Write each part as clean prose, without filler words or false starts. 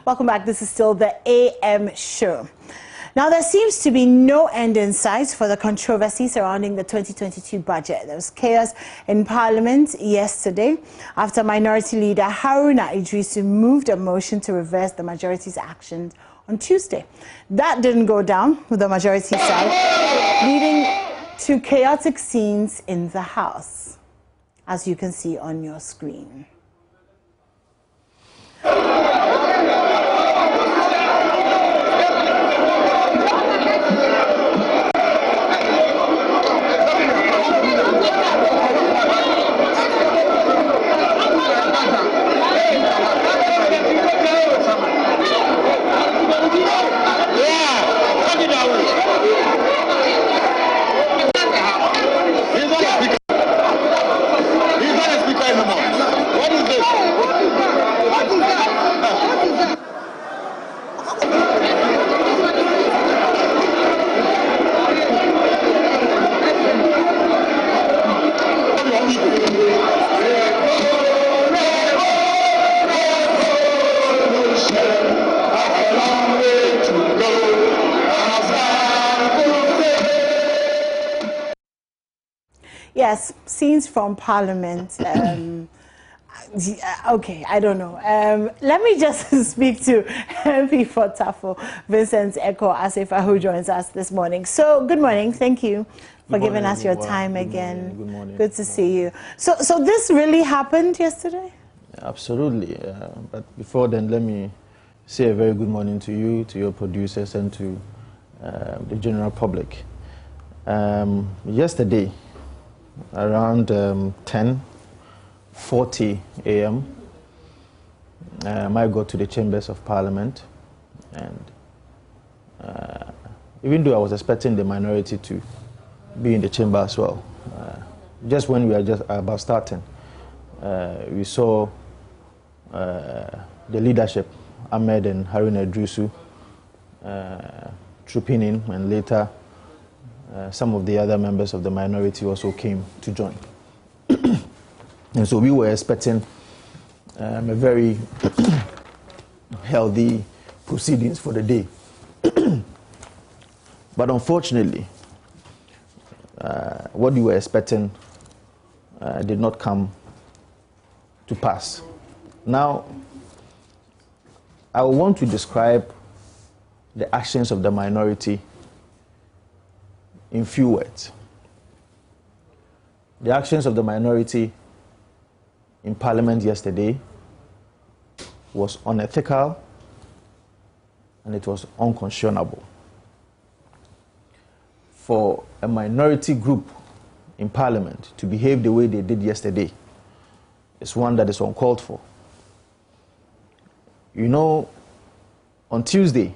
Welcome back. This is still the AM show. Now, there seems to be no end in sight for the controversy surrounding the 2022 budget. There was chaos in Parliament yesterday after Minority Leader Haruna Idrisu moved a motion to reverse the majority's actions on Tuesday. That didn't go down with the majority side, leading to chaotic scenes in the House, as you can see on your screen. Yes, scenes from Parliament. Okay, I don't know. Let me just speak to MP for Tafo, Vincent Eko Asefa, who joins us this morning. So, good morning. Thank you for giving us your time again. Good morning. Good to see you. So this really happened yesterday? Absolutely. But before then, let me say a very good morning to you, to your producers, and to the general public. Yesterday, around 10:40 a.m., I got to the chambers of Parliament, and even though I was expecting the minority to be in the chamber as well, just when we were just about starting, we saw the leadership, Ahmed and Haruna Idrisu, trooping in, and later some of the other members of the minority also came to join. And so we were expecting a very healthy proceedings for the day. But unfortunately, what we were expecting did not come to pass. Now, I want to describe the actions of the minority in few words. The actions of the minority in Parliament yesterday was unethical and it was unconscionable. For a minority group in Parliament to behave the way they did yesterday is one that is uncalled for. You know, on Tuesday,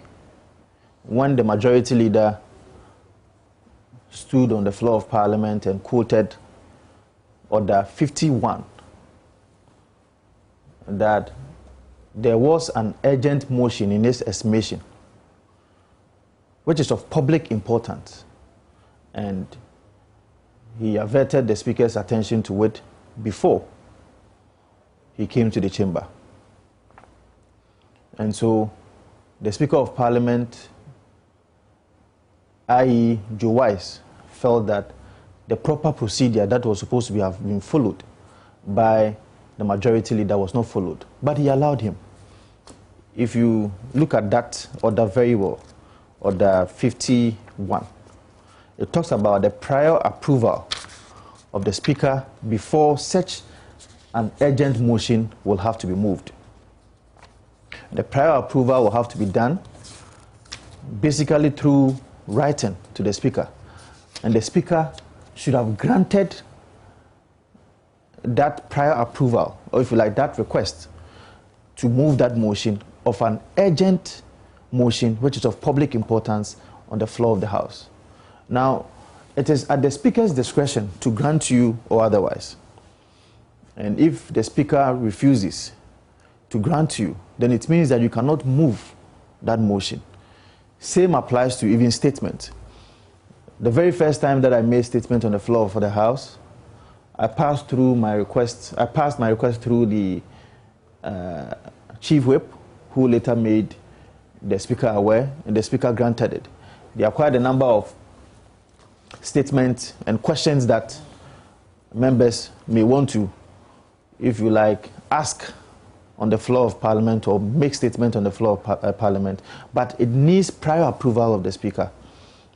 when the majority leader stood on the floor of Parliament and quoted Order 51, that there was an urgent motion in his estimation, which is of public importance, and he averted the Speaker's attention to it before he came to the chamber. And so the Speaker of Parliament, i.e. Joe Wise, felt that the proper procedure that was supposed to have been followed by the majority leader was not followed, but he allowed him. If you look at that order very well, Order 51, it talks about the prior approval of the Speaker before such an urgent motion will have to be moved. The prior approval will have to be done basically through writing to the Speaker, and the Speaker should have granted that prior approval, or if you like, that request to move that motion of an urgent motion which is of public importance on the floor of the House. Now, it is at the Speaker's discretion to grant you or otherwise. And if the Speaker refuses to grant you, then it means that you cannot move that motion. Same applies to even statements. The very first time that I made statement on the floor for the House, I passed my request through the Chief Whip, who later made the Speaker aware, and the Speaker granted it. They acquired a number of statements and questions that members may want to, if you like, ask on the floor of Parliament or make statement on the floor of Parliament, but it needs prior approval of the Speaker.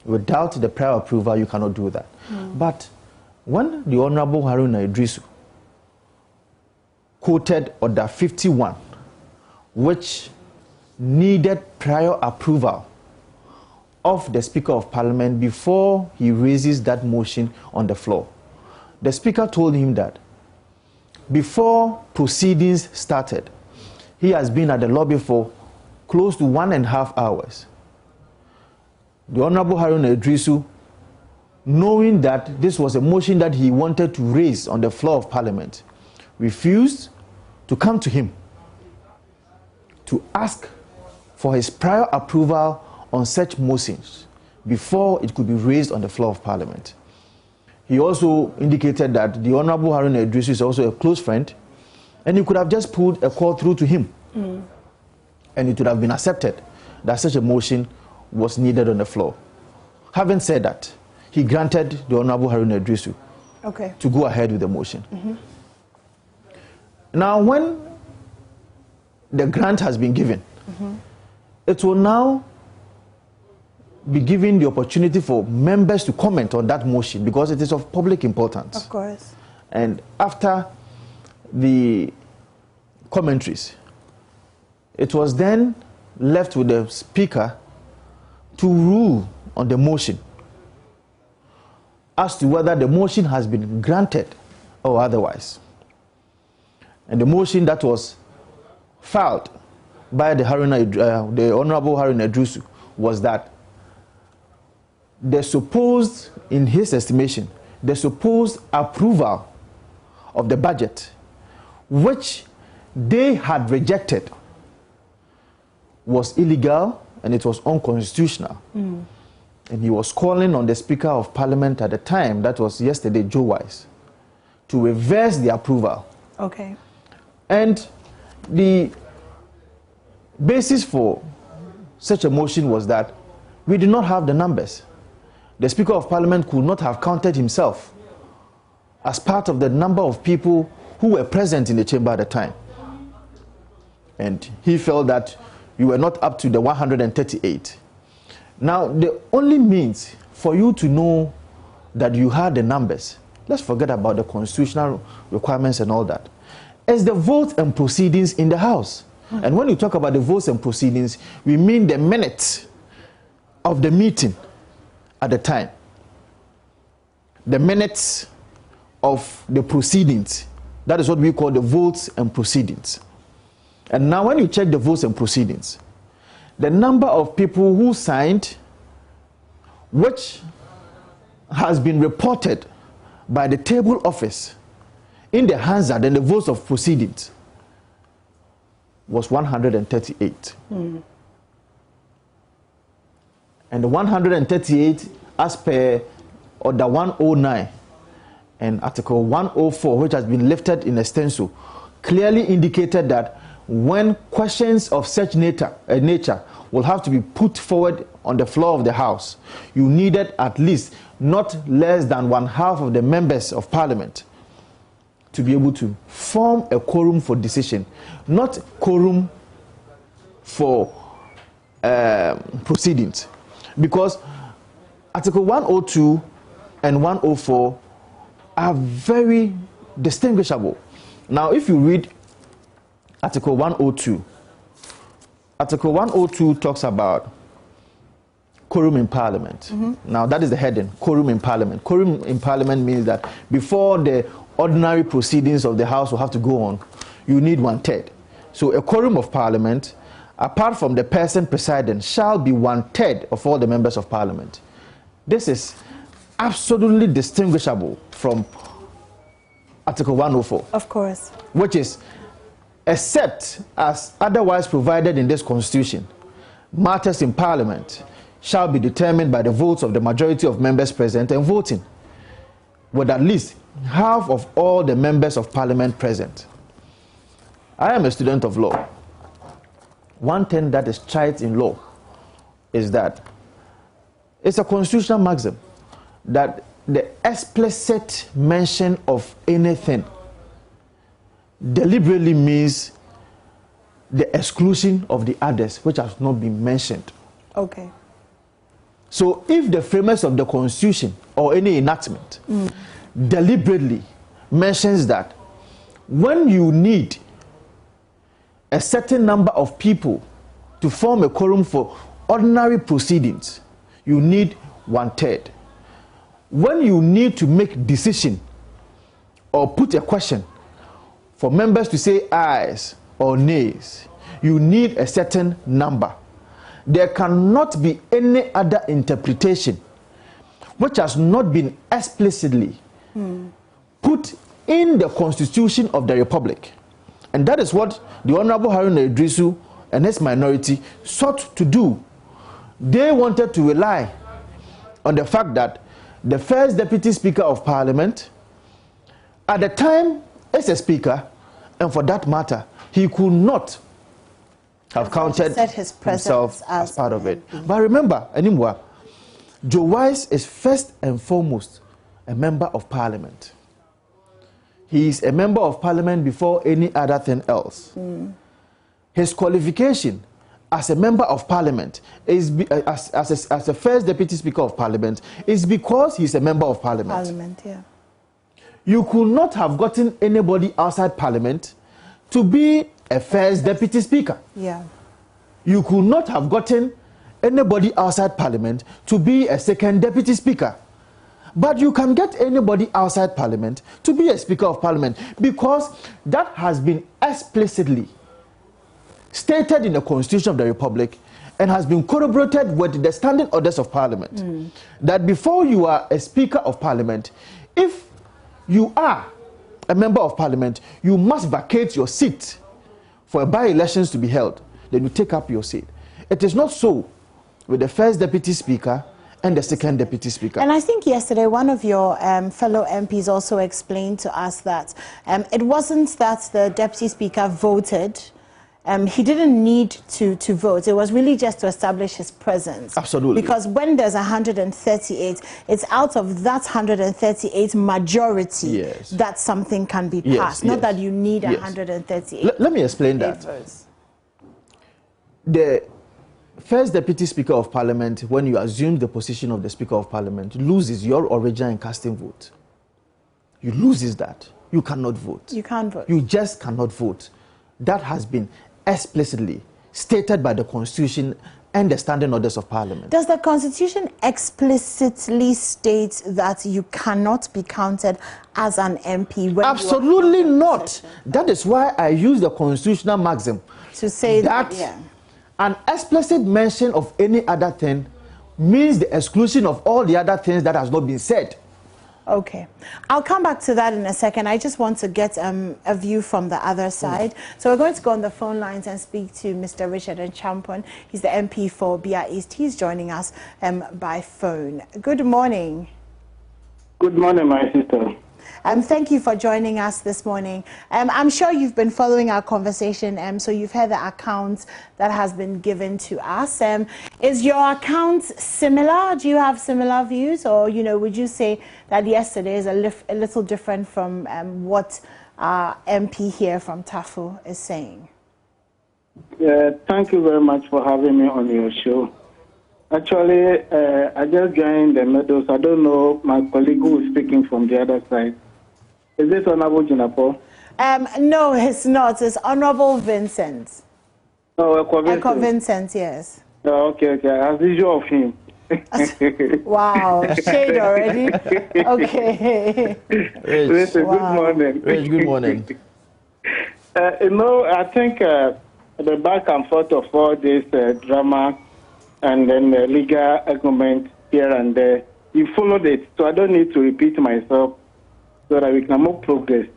Without the prior approval, you cannot do that. But when the Honorable Haruna Idrisu quoted Order 51, which needed prior approval of the Speaker of Parliament before he raises that motion on the floor, the Speaker told him that before proceedings started, he has been at the lobby for close to 1.5 hours. The Honorable Haruna Idrisu, knowing that this was a motion that he wanted to raise on the floor of Parliament, refused to come to him to ask for his prior approval on such motions before it could be raised on the floor of Parliament. He also indicated that the Honorable Haruna Idrisu is also a close friend, and he could have just pulled a call through to him, and it would have been accepted that such a motion was needed on the floor. Having said that, he granted the Honorable Haruna Idrisu to go ahead with the motion. Now, when the grant has been given, it will now be given the opportunity for members to comment on that motion because it is of public importance. Of course. And after the commentaries, it was then left with the Speaker to rule on the motion as to whether the motion has been granted or otherwise. And the motion that was filed by the Honorable Haruna Idrisu was that the supposed, in his estimation, the supposed approval of the budget, which they had rejected, was illegal and it was unconstitutional. And he was calling on the Speaker of Parliament at the time, that was yesterday, Joe Wise, to reverse the approval. And the basis for such a motion was that we did not have the numbers. The Speaker of Parliament could not have counted himself as part of the number of people who were present in the chamber at the time. And he felt that you were not up to the 138. Now, the only means for you to know that you had the numbers, let's forget about the constitutional requirements and all that, is the votes and proceedings in the House. And when you talk about the votes and proceedings, we mean the minutes of the meeting at the time. The minutes of the proceedings. That is what we call the votes and proceedings. And now when you check the votes and proceedings, the number of people who signed, which has been reported by the table office in the Hansard and the votes of proceedings, was 138. And the 138, as per Order 109 and Article 104, which has been lifted in extenso, clearly indicated that when questions of such nature will have to be put forward on the floor of the House, you needed at least not less than 1/2 of the members of Parliament to be able to form a quorum for decision, not quorum for proceedings. Because Article 102 and 104 are very distinguishable. Now, if you read Article 102, Article 102 talks about quorum in Parliament. Now, that is the heading, quorum in Parliament. Quorum in Parliament means that before the ordinary proceedings of the House will have to go on, you need 1/3. So a quorum of Parliament, apart from the person presiding, shall be 1/3 of all the members of Parliament. This is absolutely distinguishable from Article 104. Of course. Which is, except as otherwise provided in this Constitution, matters in Parliament shall be determined by the votes of the majority of members present and voting, with at least half of all the members of Parliament present. I am a student of law. one thing that is tried in law is that it's a constitutional maxim that the explicit mention of anything deliberately means the exclusion of the others which has not been mentioned. Okay. So if the framers of the Constitution or any enactment deliberately mentions that when you need a certain number of people to form a quorum for ordinary proceedings, you need 1/3. When you need to make decision or put a question for members to say ayes or nays, you need a certain number. There cannot be any other interpretation which has not been explicitly put in the Constitution of the Republic. And that is what the Honorable Haruna Idrisu and his minority sought to do. They wanted to rely on the fact that the first Deputy Speaker of Parliament, at the time, is a speaker, and for that matter, he could not have counted himself as part of it. But remember, anymore, Joe Wise is first and foremost a member of Parliament. He is a member of Parliament before any other thing else. His qualification as a member of Parliament is as a first Deputy Speaker of Parliament is because he's a member of Parliament. Yeah. You could not have gotten anybody outside Parliament to be a first Deputy Speaker. Yeah. You could not have gotten anybody outside Parliament to be a second Deputy Speaker. But you can get anybody outside Parliament to be a Speaker of Parliament because that has been explicitly stated in the Constitution of the Republic and has been corroborated with the standing orders of Parliament. That before you are a Speaker of Parliament, if you are a member of Parliament, you must vacate your seat for by-elections to be held. Then you take up your seat. It is not so with the first Deputy Speaker and the second Deputy Speaker. And I think yesterday one of your fellow MPs also explained to us that it wasn't that the Deputy Speaker voted. He didn't need to vote. It was really just to establish his presence. Absolutely. Because when there's 138, it's out of that 138 majority that something can be passed. Not that you need 138. Let me explain that. The first Deputy Speaker of Parliament, when you assume the position of the Speaker of Parliament, loses your original and casting vote. You loses that. You cannot vote. You can't vote. You just cannot vote. That has been explicitly stated by the Constitution and the standing orders of Parliament. Does the Constitution explicitly state that you cannot be counted as an MP? When Absolutely not. That is why I use the constitutional maxim to say that an explicit mention of any other thing means the exclusion of all the other things that has not been said. Okay. I'll come back to that in a second. I just want to get a view from the other side. So we're going to go on the phone lines and speak to Mr. Richard Champon. He's the MP for Bia East. He's joining us by phone. Good morning. Good morning, my sister. Thank you for joining us this morning. I'm sure you've been following our conversation, so you've heard the account that has been given to us. Is your account similar? Do you have similar views? Or, would you say that yesterday is a little different from what our MP here from Tafu is saying? Yeah, thank you very much for having me on your show. Actually, I just joined the middle, so I don't know my colleague who is speaking from the other side. Is this Honorable Jinapo? No, it's not. It's Honorable Vincent. Oh, Vincent. Vincent, yes. Oh, okay. As usual of him. Wow, shade already? Okay. Listen, wow. Good morning. Rich, good morning. I think the back and forth of all this drama and then the legal argument here and there, you followed it, so I don't need to repeat myself so that we can make progress.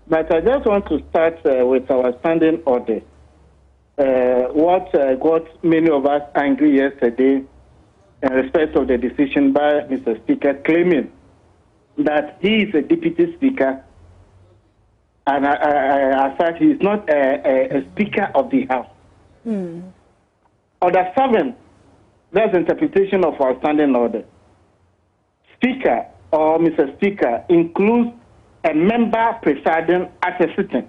But I just want to start with our standing order. What got many of us angry yesterday in respect of the decision by Mr. Speaker claiming that he is a deputy speaker and as such he is not a speaker of the House. Order 7, that's interpretation of our standing order. Speaker or Mr. Speaker includes a member presiding at a sitting.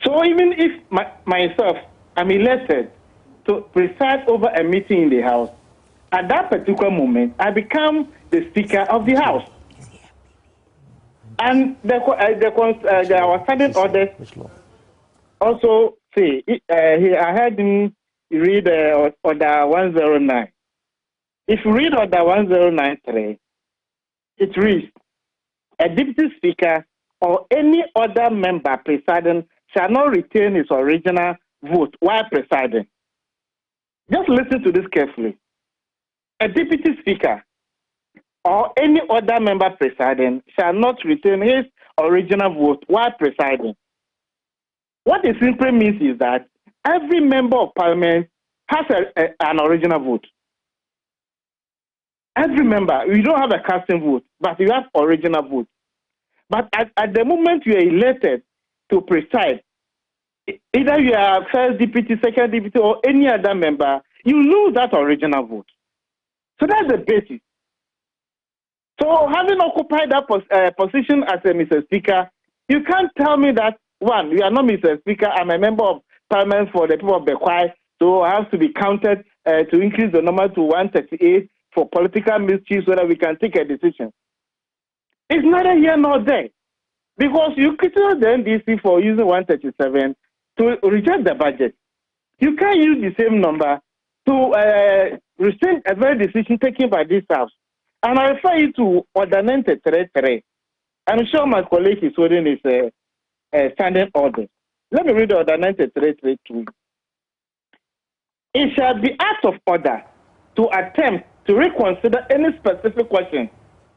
So even if myself, I'm elected to preside over a meeting in the House, at that particular moment, I become the Speaker of the House. And our standing orders also say, I heard him read Order 109. If you read Order 1093, it reads, a deputy speaker or any other member presiding shall not retain his original vote while presiding. Just listen to this carefully. A deputy speaker or any other member presiding shall not retain his original vote while presiding. What it simply means is that every member of parliament has an original vote. Every member, you don't have a casting vote, but you have original vote. But at the moment you are elected to preside, either you are first deputy, second deputy, or any other member, you lose that original vote. So that's the basis. So having occupied that position as a Mr. Speaker, you can't tell me that, one, you are not Mr. Speaker, I'm a member of parliament for the people of Bekwai, so I have to be counted to increase the number to 138 for political mischief so that we can take a decision. It's neither here nor there. Because you criticize the NDC for using 137 to reject the budget. You can't use the same number to rescind a very decision taken by this House. And I refer you to Order 933. I'm sure my colleague is holding his standing order. Let me read Order 933 too. It shall be out of order to attempt to reconsider any specific question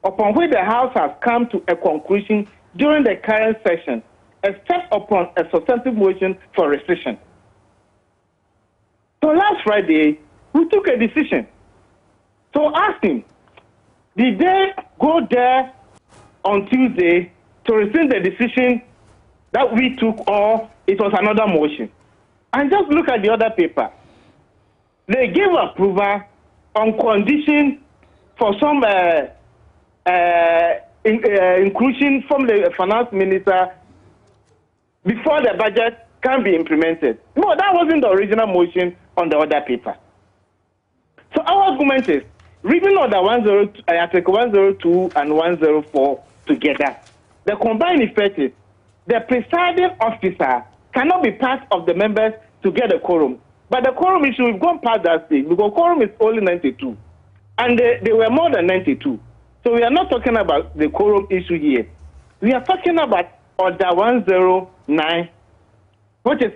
upon which the House has come to a conclusion during the current session, except upon a substantive motion for rescission. So last Friday, we took a decision. So ask him, did they go there on Tuesday to rescind the decision that we took, or it was another motion? And just look at the other paper. They gave approval on condition for some inclusion from the finance minister before the budget can be implemented. No, that wasn't the original motion on the other paper. So our argument is, reading Order 102, Article 102 and 104 together, the combined effect is the presiding officer cannot be part of the members to get a quorum. But the quorum issue, we've gone past that stage because quorum is only 92. And they were more than 92. So we are not talking about the quorum issue here. We are talking about Order 109, which is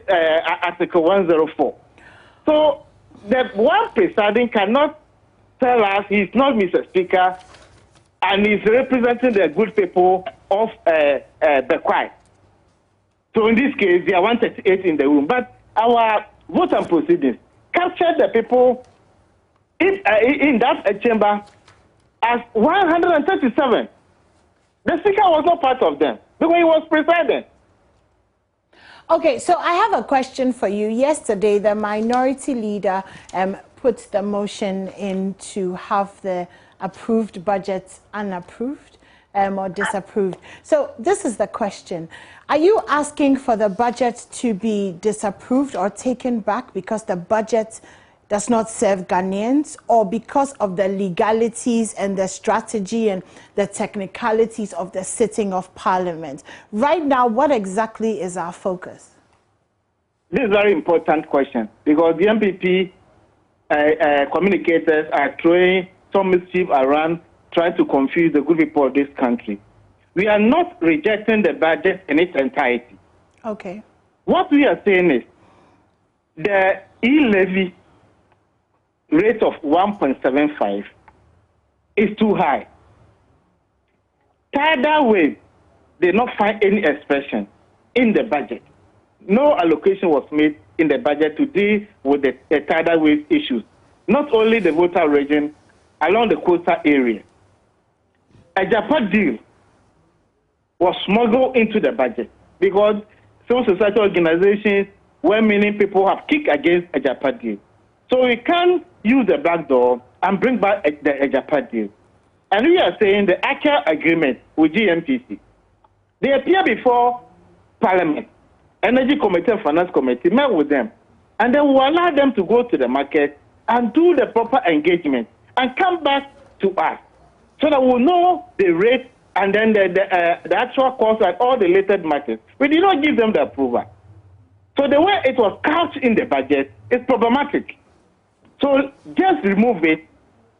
Article 104. So the one presiding cannot tell us he's not Mr. Speaker and he's representing the good people of Bekwai. So in this case, there are 138 in the room. But our vote and proceedings captured the people in that chamber as 137. The Speaker was not part of them because he was presiding. Okay, so I have a question for you. Yesterday, the minority leader put the motion in to have the approved budget unapproved or disapproved. So this is the question. Are you asking for the budget to be disapproved or taken back because the budget does not serve Ghanaians, or because of the legalities and the strategy and the technicalities of the sitting of Parliament? Right now, what exactly is our focus? This is a very important question because the MPP communicators are throwing some mischief around, trying to confuse the good people of this country. We are not rejecting the budget in its entirety. Okay. What we are saying is the e-levy rate of 1.75 is too high. Tidal wave did not find any expression in the budget. No allocation was made in the budget to deal with the tidal wave issues, not only the voter region along the coastal area. A Japan deal was smuggled into the budget because civil society organizations where many people have kicked against a Japan deal. So we can use the back door and bring back the Japan deal. And we are saying the actual agreement with GMPC. They appear before Parliament, Energy Committee and Finance Committee, met with them. And then we'll allow them to go to the market and do the proper engagement and come back to us so that we'll know the rate and then the actual cost and all the related matters. We did not give them the approval. So the way it was couched in the budget is problematic. So just remove it,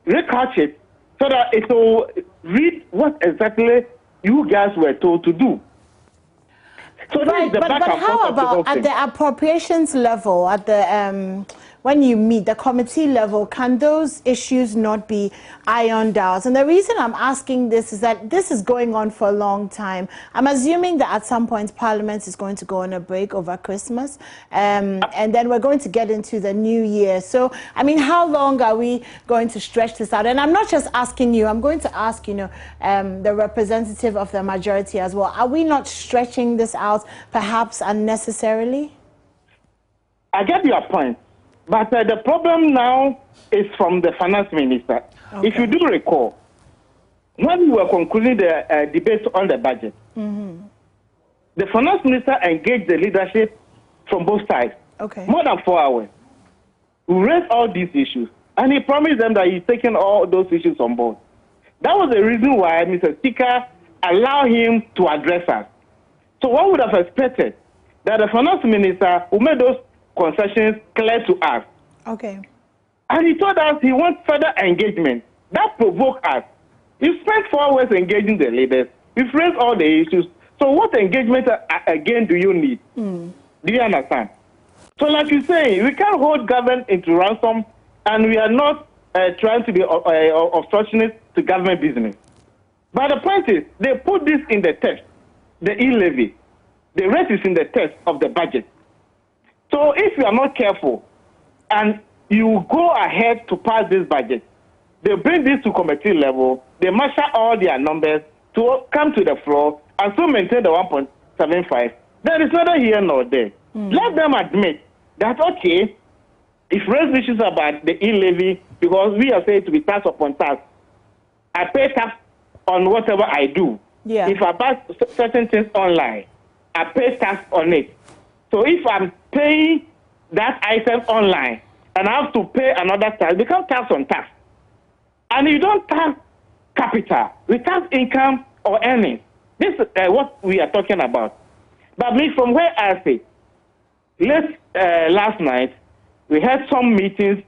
recouch it, so that it will read what exactly you guys were told to do. So right, but how about at the appropriations level, at the when you meet the committee level, can those issues not be ironed out? And the reason I'm asking this is that this is going on for a long time. I'm assuming that at some point Parliament is going to go on a break over Christmas, and then we're going to get into the new year. So, I mean, how long are we going to stretch this out? And I'm not just asking you, I'm going to ask, you know, the representative of the majority as well. Are we not stretching this out perhaps unnecessarily? I get your point. But the problem now is from the finance minister. Okay. If you do recall, when we were concluding the debate on the budget, the finance minister engaged the leadership from both sides. Okay. More than 4 hours. We raised all these issues, and he promised them that he's taking all those issues on board. That was the reason why Mr. Speaker allowed him to address us. So one would have expected that the finance minister who made those concessions clear to us. Okay. And he told us he wants further engagement. That provoked us. You spent 4 hours engaging the leaders. We've raised all the issues. So what engagement again do you need? Do you understand? So like you say, we can't hold government into ransom, and we are not trying to be obstructionist to government business. But the point is, they put this in the text, the e-levy. The rest is in the text of the budget. So if you are not careful and you go ahead to pass this budget, they bring this to committee level, they marshal all their numbers to come to the floor and still maintain the 1.75. There is neither here nor there. Let them admit that, okay, if raise issues about the e-levy, because we are saying to be tax upon tax, I pay tax on whatever I do. Yeah. If I buy certain things online, I pay tax on it. So if I'm paying that item online and I have to pay another tax, it becomes tax on tax. And you don't tax capital, we tax income or earnings. This is what we are talking about. But me, from where I sit, last night, we had some meetings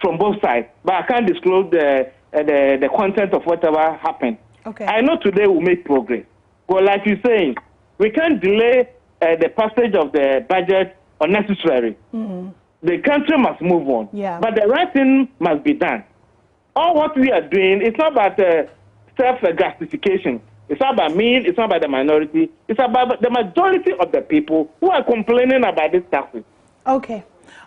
from both sides, but I can't disclose the content of whatever happened. Okay. I know today we'll make progress. But like you're saying, we can't delay the passage of the budget unnecessarily. The country must move on. Yeah. But the right thing must be done. All what we are doing, it's not about self-gratification. It's not about me, it's not about the minority. It's about the majority of the people who are complaining about these taxes. Okay.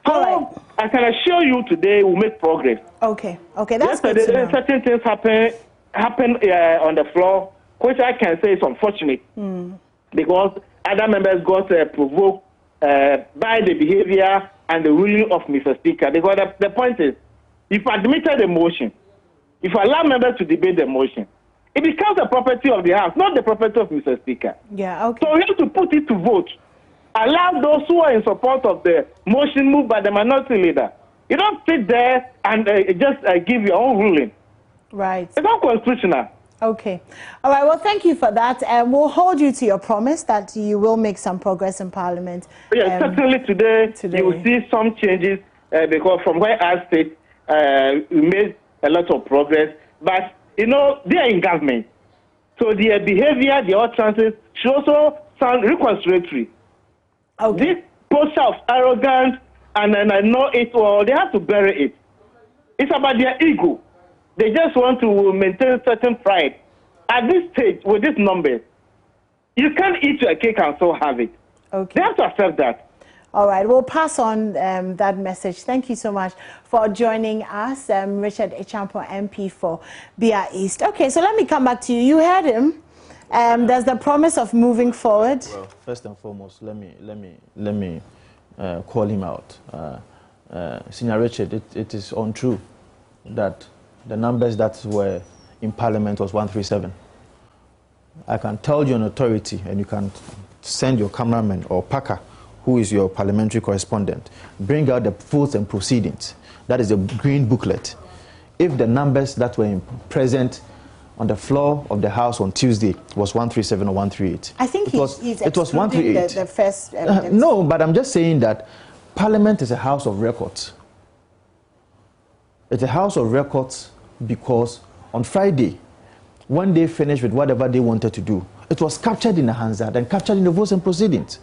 So All right. I can assure you today we'll make progress. Okay. Okay, that's good Yesterday, to know. certain things happen on the floor, which I can say is unfortunate because other members got provoked by the behavior and the ruling of Mr. Speaker. Because the point is, if I admitted the motion, if I allow members to debate the motion, it becomes the property of the House, not the property of Mr. Speaker. Yeah, okay. So we have to put it to vote. Allow those who are in support of the motion moved by the minority leader. You don't sit there and just give your own ruling. Right. It's not constitutional. Okay. All right. Well, thank you for that. We'll hold you to your promise that you will make some progress in Parliament. Yes, certainly today you will see some changes because from where I sit, we made a lot of progress. But, you know, they are in government. So their behavior, their utterances should also sound reconciliatory. Okay. This posture of arrogance and I know it all, they have to bury it. It's about their ego. They just want to maintain certain pride. At this stage, with these numbers, you can't eat your cake and so have it. Okay. They have to accept that. All right, we'll pass on that message. Thank you so much for joining us, Richard Echampo, MP for Bia East. Okay, so let me come back to you. You heard him. There's the promise of moving forward. Well, first and foremost, let me call him out. Senior Richard, it is untrue that the numbers that were in Parliament was 137. I can tell you on authority, and you can send your cameraman or Packer, who is your parliamentary correspondent, bring out the votes and proceedings. That is a green booklet. If the numbers that were present on the floor of the House on Tuesday was 137 or 138. I think it was 138. The first no, but I'm just saying that Parliament is a house of records. It's a house of records because on Friday, when they finished with whatever they wanted to do, it was captured in the Hansard and captured in the votes and proceedings.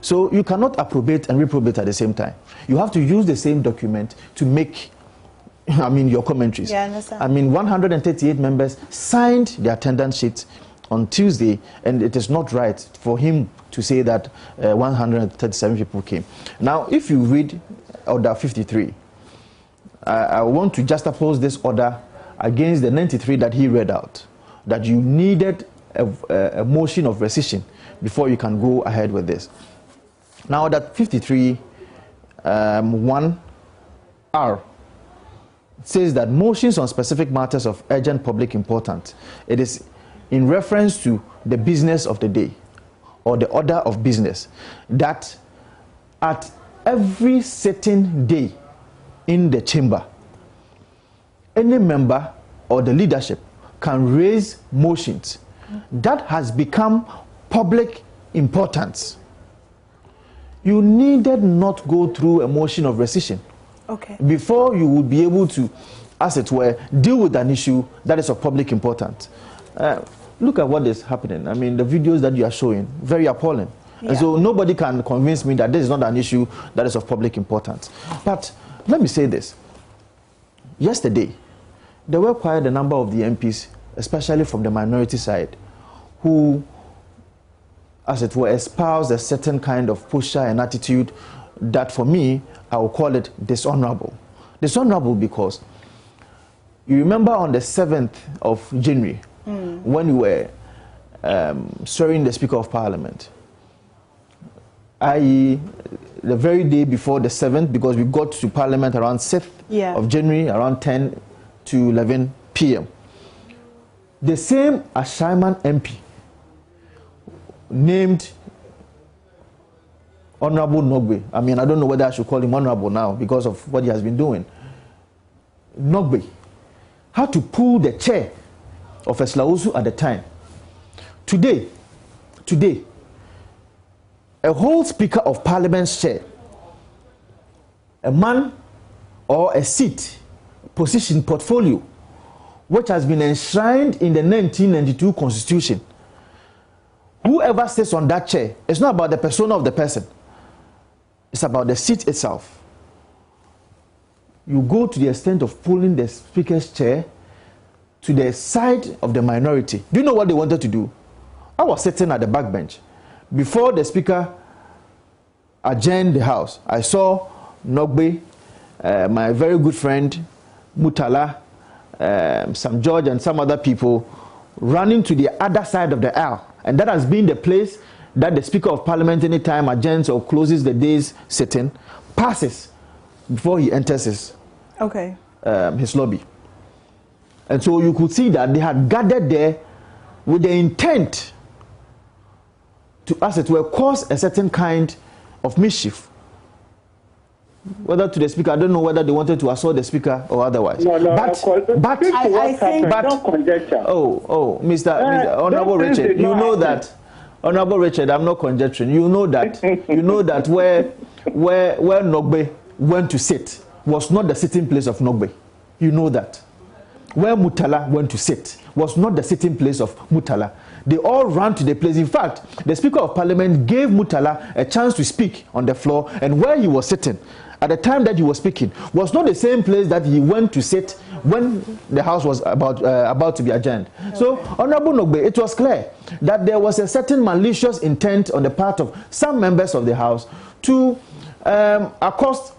So you cannot approbate and reprobate at the same time. You have to use the same document to make, your commentaries. Yeah, I understand. 138 members signed the attendance sheet on Tuesday, and it is not right for him to say that 137 people came. Now, if you read Order 53, I want to juxtapose this order against the 93 that he read out, that you needed a motion of rescission before you can go ahead with this. Now that 53 1R says that motions on specific matters of urgent public importance, it is in reference to the business of the day or the order of business, that at every sitting day in the chamber, any member or the leadership can raise motions that has become public importance. You needed not go through a motion of rescission before you would be able to, as it were, deal with an issue that is of public importance. Look at what is happening. The videos that you are showing, very appalling. Yeah. And so nobody can convince me that this is not an issue that is of public importance. But let me say this. Yesterday, there were quite a number of the MPs, especially from the minority side, who, as it were, espoused a certain kind of posture and attitude that, for me, I will call it dishonorable. Dishonorable because you remember on the 7th of January, when we were swearing the Speaker of Parliament, i.e., the very day before the 7th, because we got to Parliament around 6th of January, around 10 to 11 p.m. The same Ashaiman MP named Honorable Nogbe. I don't know whether I should call him honorable now because of what he has been doing. Nogbe had to pull the chair of Eslausu at the time. Today, a whole Speaker of Parliament's chair, a man or a seat, position, portfolio, which has been enshrined in the 1992 Constitution. Whoever sits on that chair, it's not about the persona of the person. It's about the seat itself. You go to the extent of pulling the Speaker's chair to the side of the minority. Do you know what they wanted to do? I was sitting at the back bench. Before the Speaker adjourned the House, I saw Nogbe, my very good friend, Mutala, Sam George, and some other people running to the other side of the aisle. And that has been the place that the Speaker of Parliament, anytime adjourns or closes the day's sitting, passes before he enters his lobby. And so you could see that they had gathered there with the intent to, as it were, cause a certain kind of mischief. Whether to the Speaker, I don't know whether they wanted to assault the Speaker or otherwise. No, but I think, don't conjecture. Mr. Honorable Richard, you know that. Honorable Richard, I'm not conjecturing. You know that. You know that where Nogbe went to sit was not the sitting place of Nogbe. You know that. Where Mutala went to sit was not the sitting place of Mutala. They all ran to the place. In fact, the Speaker of Parliament gave Mutala a chance to speak on the floor, and where he was sitting at the time that he was speaking was not the same place that he went to sit when the House was about to be adjourned. Okay. So, Honorable Nogbe, it was clear that there was a certain malicious intent on the part of some members of the House to accost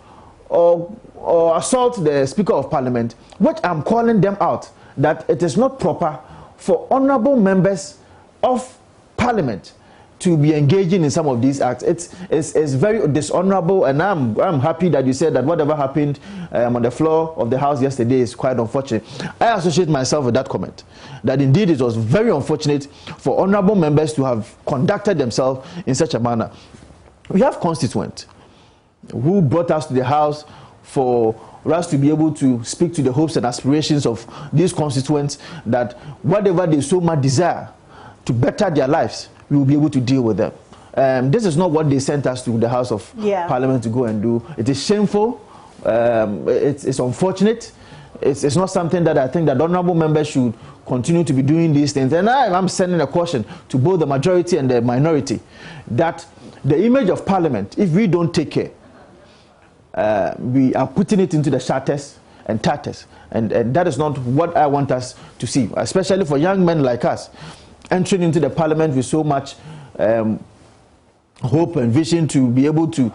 or assault the Speaker of Parliament, which I'm calling them out, that it is not proper for honorable members of Parliament to be engaging in some of these acts. It's very dishonorable, and I'm happy that you said that whatever happened on the floor of the House yesterday is quite unfortunate. I associate myself with that comment, that indeed it was very unfortunate for honorable members to have conducted themselves in such a manner. We have constituents who brought us to the House for us to be able to speak to the hopes and aspirations of these constituents, that whatever they so much desire to better their lives, we will be able to deal with them. This is not what they sent us to the House of Parliament to go and do. It is shameful. It's unfortunate. It's not something that I think that honorable members should continue to be doing these things. And I'm sending a caution to both the majority and the minority that the image of Parliament, if we don't take care, we are putting it into the shatters and tatters. And that is not what I want us to see, especially for young men like us, entering into the Parliament with so much hope and vision to be able to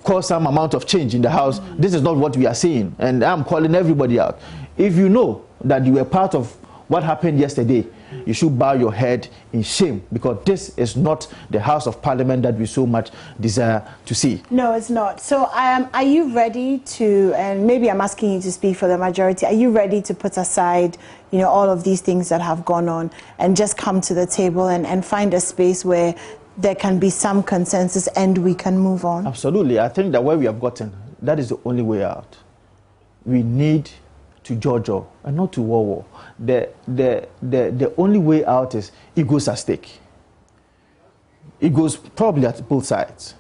cause some amount of change in the House. This is not what we are seeing, and I'm calling everybody out. If you know that you were part of what happened yesterday, you should bow your head in shame, because this is not the House of Parliament that we so much desire to see. No, it's not. So are you ready to, and maybe I'm asking you to speak for the majority, are you ready to put aside, you know, all of these things that have gone on and just come to the table and find a space where there can be some consensus and we can move on? Absolutely. I think that where we have gotten, that is the only way out. We need to Jojo and not to war. The only way out is egos at stake. Egos probably at both sides.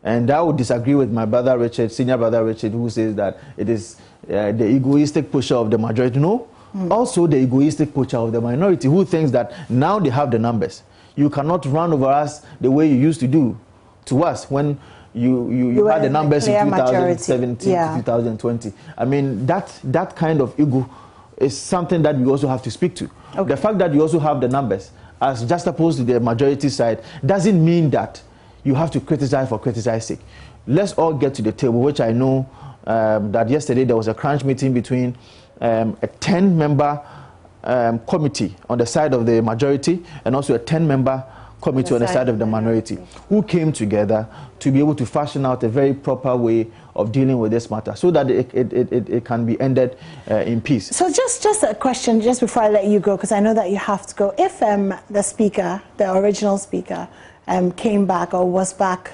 And I would disagree with my brother Richard, senior brother Richard, who says that it is the egoistic pusher of the majority. No, also the egoistic pusher of the minority, who thinks that now they have the numbers. You cannot run over us the way you used to do to us when you had the numbers in 2017 to 2020. I mean, that kind of ego is something that we also have to speak to. Okay. The fact that you also have the numbers as just opposed to the majority side doesn't mean that you have to criticize for criticizing sake. Let's all get to the table, which I know that yesterday there was a crunch meeting between a 10-member committee on the side of the majority and also a 10-member committee on the side of the minority, who came together to be able to fashion out a very proper way of dealing with this matter so that it can be ended in peace. So just a question, just before I let you go, because I know that you have to go. If the speaker, the original speaker, came back or was back,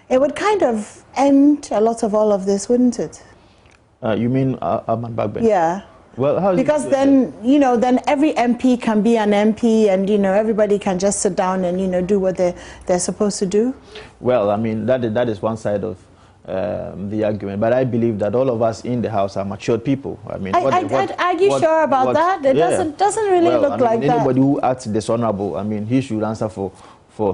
it would kind of end a lot of all of this, wouldn't it? You mean Ahmad Bagben? Yeah. Well, because then, you know, then every MP can be an MP and, you know, everybody can just sit down and, you know, do what they're supposed to do? Well, I mean, that is one side of the argument. But I believe that all of us in the House are matured people. I mean, are you sure about that? It doesn't really look like that. Anybody who acts dishonorable, I mean, he should answer for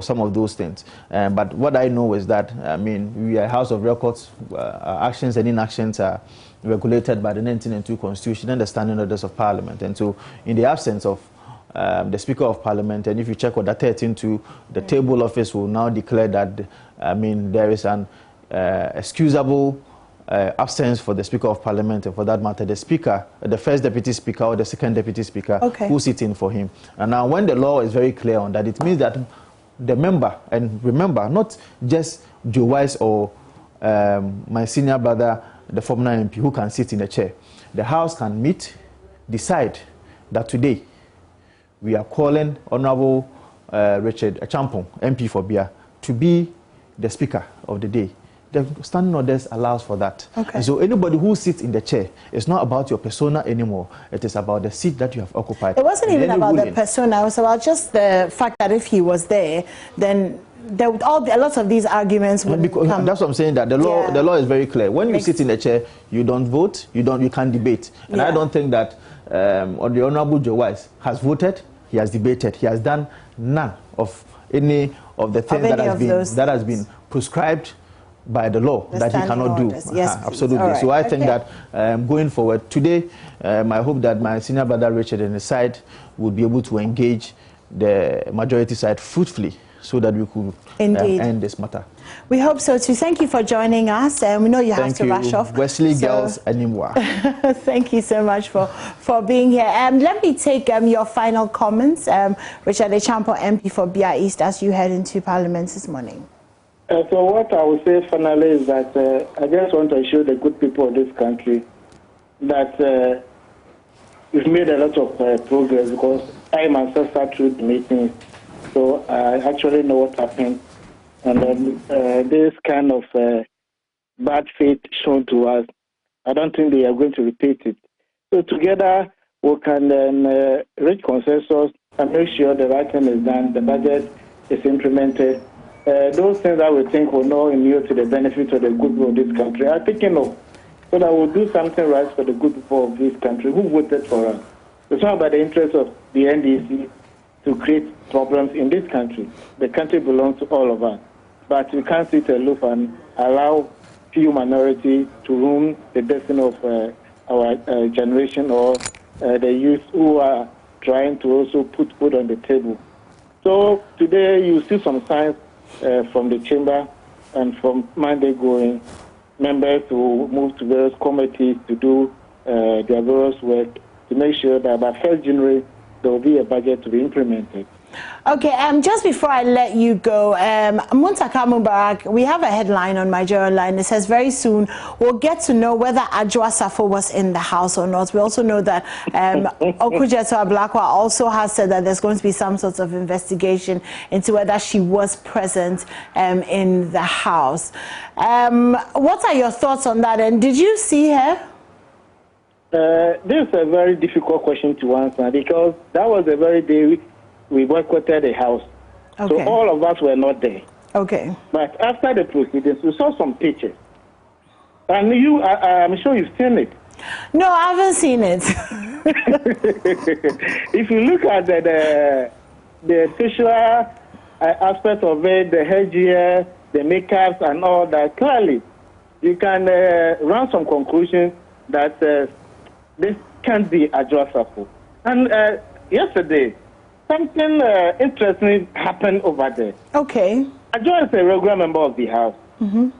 some of those things. But what I know is that, I mean, we are a House of Records. Our actions and inactions are regulated by the 1992 Constitution and the Standing Orders of Parliament. And so, in the absence of the Speaker of Parliament, and if you check Order 13.2, the table office will now declare that, I mean, there is an excusable absence for the Speaker of Parliament, and for that matter, the Speaker, the first Deputy Speaker or the second Deputy Speaker, who sit in for him. And now, when the law is very clear on that, it means that the member, and remember, not just Joe Wise or my senior brother, the former MP, who can sit in the chair. The House can meet, decide that today we are calling Honorable Richard Achampong, MP for Bia, to be the Speaker of the day. The Standing Orders allows for that. And so anybody who sits in the chair, it's not about your persona anymore. It is about the seat that you have occupied. It wasn't even about the persona. It was about just the fact that if he was there, then there would a lot of these arguments would come. That's what I'm saying, that the law is very clear. When you sit in the chair, you don't vote, you can't debate. And I don't think that the Honorable Joe Wise has voted, he has debated, he has done none of any of the things that has been prescribed by the law that he cannot do. Yes, absolutely. Right. So I think that going forward, today, I hope that my senior brother Richard and his side would be able to engage the majority side fruitfully so that we could end this matter. We hope so too. Thank you for joining us, and we know you have to rush off. Wesley Girls anymore. Thank you so much for being here. Let me take your final comments, Richard Echampo, MP for Bia East, as you head into Parliament this morning. So what I will say finally is that I just want to assure the good people of this country that we've made a lot of progress, because I myself sat through the meetings, so I actually know what happened. And then this kind of bad faith shown to us, I don't think they are going to repeat it. So together we can then reach consensus and make sure the right thing is done, the budget is implemented. Those things that we think will not inure to the benefit of the good people of this country are taken off, so that we'll do something right for the good people of this country who voted for us. It's not about the interest of the NDC to create problems in this country. The country belongs to all of us. But we can't sit aloof and allow few minority to ruin the destiny of our generation, or the youth who are trying to also put food on the table. So today you see some signs from the chamber and from Monday going, members who move to various committees to do their various work to make sure that by 1st January there will be a budget to be implemented. Okay, just before I let you go, Muntaka Mubarak, we have a headline on my journal line. It says very soon we'll get to know whether Adjoa Safo was in the house or not. We also know that Okujeto Ablakwa also has said that there's going to be some sort of investigation into whether she was present in the house. What are your thoughts on that? And did you see her? This is a very difficult question to answer, because that was the very day we boycotted the house. Okay. So all of us were not there. Okay. But after the proceedings, we saw some pictures. And I'm sure you've seen it. No, I haven't seen it. If you look at the facial aspect of it, the headgear, the makeups and all that, clearly you can run some conclusions that this can't be Adjoa Safo. And yesterday, something interesting happened over there. Okay. Adjoa is a regular member of the house. Mm-hmm.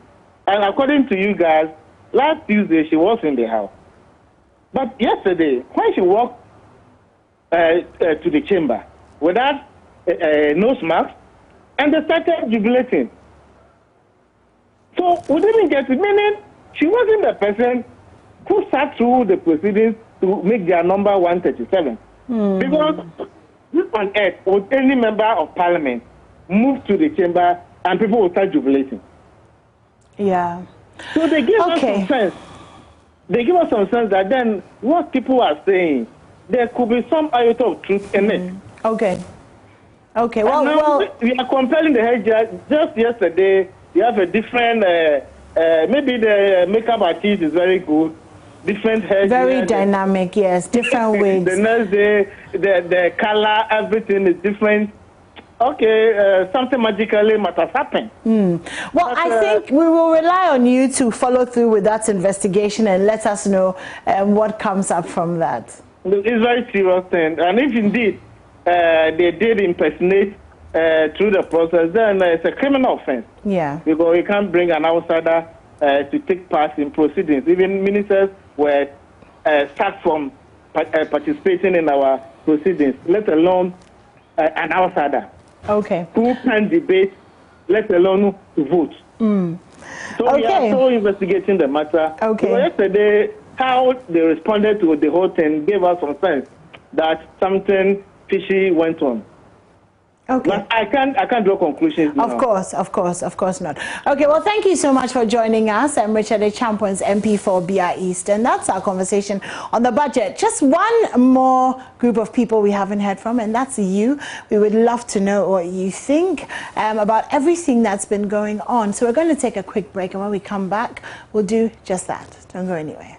And according to you guys, last Tuesday she was in the house. But yesterday, when she walked to the chamber without nose mask, and they started jubilating. So we didn't get it, meaning she wasn't the person who sat through the proceedings to make their number 137. Because on earth would any member of parliament move to the chamber and people will start jubilating? Yeah. So they give us some sense. They give us some sense that then what people are saying, there could be some iota of truth in it. Okay. Okay. Well, we are comparing the head judge. Just yesterday, you have a different. Maybe the makeup artist is very good. Different hair. Very dynamic, yes. Different wigs. The next day, the color, everything is different. Okay, something magically must have happened. Well, but, I think we will rely on you to follow through with that investigation and let us know what comes up from that. It's a very serious thing. And if indeed they did impersonate through the process, then it's a criminal offense. Yeah. Because we can't bring an outsider to take part in proceedings. Even ministers were sacked from participating in our proceedings, let alone an outsider. Okay. Who can debate, let alone to vote. So we are still investigating the matter. Okay. So yesterday, how they responded to the whole thing gave us some sense that something fishy went on. Okay. But I can't draw conclusions now. Of course not. Okay, well, thank you so much for joining us. I'm Richard Echampo, MP for Bia East, and that's our conversation on the budget. Just one more group of people we haven't heard from, and that's you. We would love to know what you think about everything that's been going on. So we're going to take a quick break, and when we come back, we'll do just that. Don't go anywhere.